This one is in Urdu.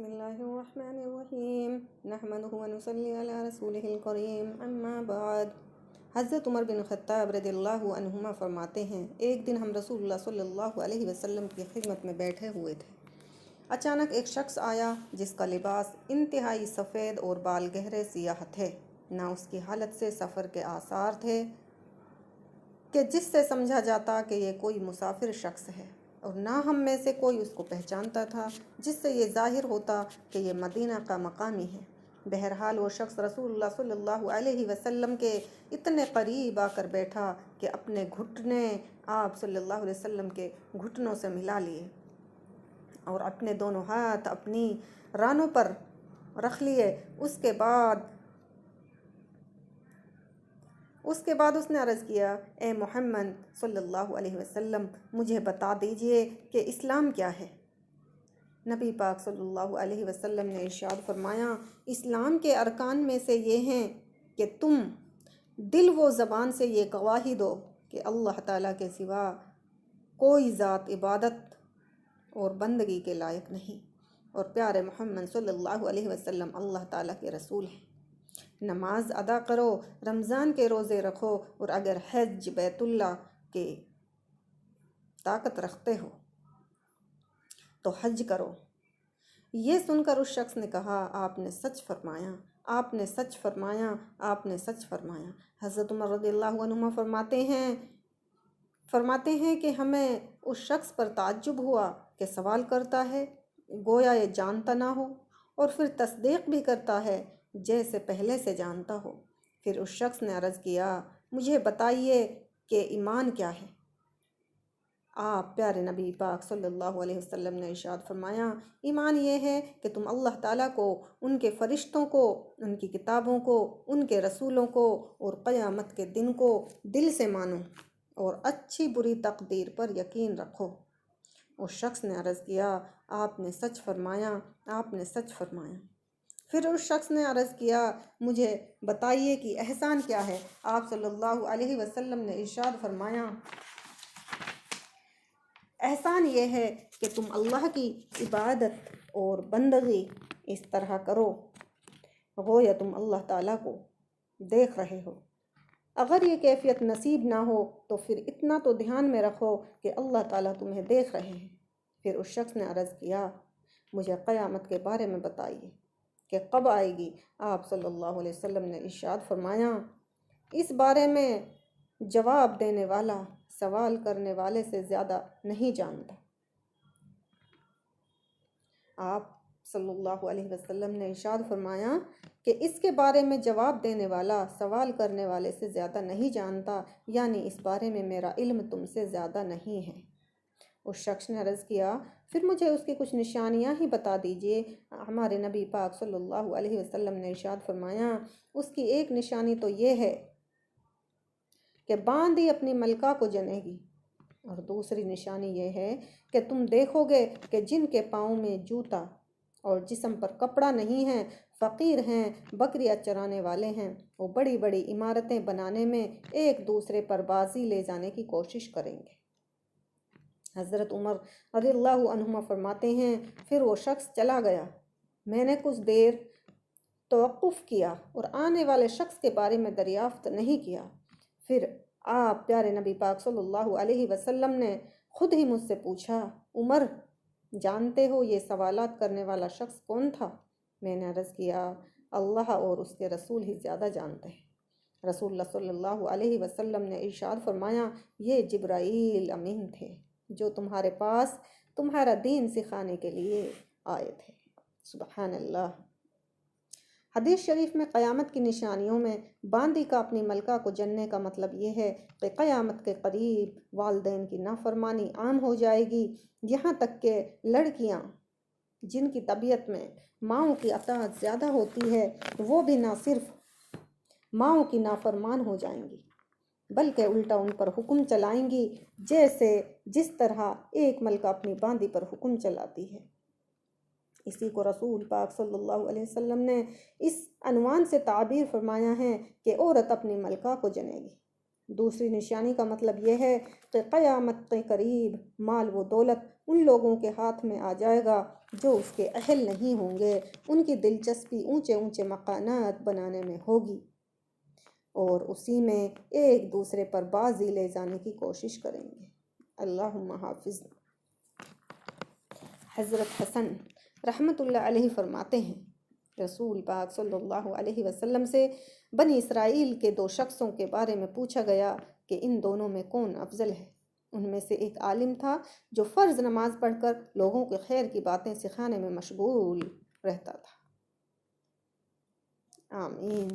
بسم الله الرحمن الرحیم نحمده ونصلی علی رسولہ الکریم اما بعد۔ حضرت عمر بن خطاب رضی اللہ عنہما فرماتے ہیں، ایک دن ہم رسول اللہ صلی اللہ علیہ وسلم کی خدمت میں بیٹھے ہوئے تھے۔ اچانک ایک شخص آیا جس کا لباس انتہائی سفید اور بال گہرے سیاہ تھے، نہ اس کی حالت سے سفر کے آثار تھے کہ جس سے سمجھا جاتا کہ یہ کوئی مسافر شخص ہے، اور نہ ہم میں سے کوئی اس کو پہچانتا تھا جس سے یہ ظاہر ہوتا کہ یہ مدینہ کا مقامی ہے۔ بہرحال وہ شخص رسول اللہ صلی اللہ علیہ وسلم کے اتنے قریب آ کر بیٹھا کہ اپنے گھٹنے آپ صلی اللہ علیہ وسلم کے گھٹنوں سے ملا لیے اور اپنے دونوں ہاتھ اپنی رانوں پر رکھ لیے۔ اس کے بعد اس نے عرض کیا، اے محمد صلی اللہ علیہ وسلم، مجھے بتا دیجئے کہ اسلام کیا ہے؟ نبی پاک صلی اللہ علیہ وسلم نے ارشاد فرمایا، اسلام کے ارکان میں سے یہ ہیں کہ تم دل و زبان سے یہ گواہی دو کہ اللہ تعالیٰ کے سوا کوئی ذات عبادت اور بندگی کے لائق نہیں، اور پیارے محمد صلی اللہ علیہ وسلم اللہ تعالیٰ کے رسول ہیں۔ نماز ادا کرو، رمضان کے روزے رکھو، اور اگر حج بیت اللہ کے طاقت رکھتے ہو تو حج کرو۔ یہ سن کر اس شخص نے کہا، آپ نے سچ فرمایا، آپ نے سچ فرمایا، آپ نے سچ فرمایا۔ حضرت عمر رضی اللہ عنہما فرماتے ہیں کہ ہمیں اس شخص پر تعجب ہوا کہ سوال کرتا ہے گویا یہ جانتا نہ ہو، اور پھر تصدیق بھی کرتا ہے جیسے پہلے سے جانتا ہو۔ پھر اس شخص نے عرض کیا، مجھے بتائیے کہ ایمان کیا ہے؟ آپ پیارے نبی پاک صلی اللہ علیہ وسلم نے ارشاد فرمایا، ایمان یہ ہے کہ تم اللہ تعالیٰ کو، ان کے فرشتوں کو، ان کی کتابوں کو، ان کے رسولوں کو اور قیامت کے دن کو دل سے مانو اور اچھی بری تقدیر پر یقین رکھو۔ اس شخص نے عرض کیا، آپ نے سچ فرمایا، آپ نے سچ فرمایا۔ پھر اس شخص نے عرض کیا، مجھے بتائیے کہ احسان کیا ہے؟ آپ صلی اللہ علیہ وسلم نے ارشاد فرمایا، احسان یہ ہے کہ تم اللہ کی عبادت اور بندگی اس طرح کرو گویا تم اللہ تعالیٰ کو دیکھ رہے ہو۔ اگر یہ کیفیت نصیب نہ ہو تو پھر اتنا تو دھیان میں رکھو کہ اللہ تعالیٰ تمہیں دیکھ رہے ہیں۔ پھر اس شخص نے عرض کیا، مجھے قیامت کے بارے میں بتائیے کہ کب آئے گی؟ آپ صلی اللہ علیہ وسلم نے ارشاد فرمایا، اس بارے میں جواب دینے والا سوال کرنے والے سے زیادہ نہیں جانتا۔ آپ صلی اللہ علیہ وسلم نے ارشاد فرمایا کہ اس کے بارے میں جواب دینے والا سوال کرنے والے سے زیادہ نہیں جانتا، یعنی اس بارے میں میرا علم تم سے زیادہ نہیں ہے۔ اس شخص نے عرض کیا، پھر مجھے اس کی کچھ نشانیاں ہی بتا دیجئے۔ ہمارے نبی پاک صلی اللہ علیہ وسلم نے ارشاد فرمایا، اس کی ایک نشانی تو یہ ہے کہ باندھی اپنی ملکہ کو جنے گی، اور دوسری نشانی یہ ہے کہ تم دیکھو گے کہ جن کے پاؤں میں جوتا اور جسم پر کپڑا نہیں ہے، فقیر ہیں، بکریاں چرانے والے ہیں، وہ بڑی بڑی عمارتیں بنانے میں ایک دوسرے پر بازی لے جانے کی کوشش کریں گے۔ حضرت عمر رضی اللہ عنہما فرماتے ہیں، پھر وہ شخص چلا گیا، میں نے کچھ دیر توقف کیا اور آنے والے شخص کے بارے میں دریافت نہیں کیا۔ پھر آپ پیارے نبی پاک صلی اللہ علیہ وسلم نے خود ہی مجھ سے پوچھا، عمر جانتے ہو یہ سوالات کرنے والا شخص کون تھا؟ میں نے عرض کیا، اللہ اور اس کے رسول ہی زیادہ جانتے ہیں۔ رسول اللہ صلی اللہ علیہ وسلم نے ارشاد فرمایا، یہ جبرائیل امین تھے جو تمہارے پاس تمہارا دین سکھانے کے لیے آئے تھے۔ سبحان اللہ۔ حدیث شریف میں قیامت کی نشانیوں میں باندی کا اپنی ملکہ کو جننے کا مطلب یہ ہے کہ قیامت کے قریب والدین کی نافرمانی عام ہو جائے گی، یہاں تک کہ لڑکیاں جن کی طبیعت میں ماؤں کی اطاعت زیادہ ہوتی ہے وہ بھی نہ صرف ماؤں کی نافرمان ہو جائیں گی بلکہ الٹا ان پر حکم چلائیں گی جس طرح ایک ملکہ اپنی باندی پر حکم چلاتی ہے۔ اسی کو رسول پاک صلی اللہ علیہ وسلم نے اس عنوان سے تعبیر فرمایا ہے کہ عورت اپنی ملکہ کو جنے گی، دوسری نشانی کا مطلب یہ ہے کہ قیامت کے قریب مال و دولت ان لوگوں کے ہاتھ میں آ جائے گا جو اس کے اہل نہیں ہوں گے، ان کی دلچسپی اونچے اونچے مکانات بنانے میں ہوگی اور اسی میں ایک دوسرے پر بازی لے جانے کی کوشش کریں گے۔ اللہم حافظ۔ حضرت حسن رحمۃ اللہ علیہ فرماتے ہیں، رسول پاک صلی اللہ علیہ وسلم سے بنی اسرائیل کے 2 شخصوں کے بارے میں پوچھا گیا کہ ان دونوں میں کون افضل ہے۔ ان میں سے ایک عالم تھا جو فرض نماز پڑھ کر لوگوں کے خیر کی باتیں سکھانے میں مشغول رہتا تھا۔ آمین۔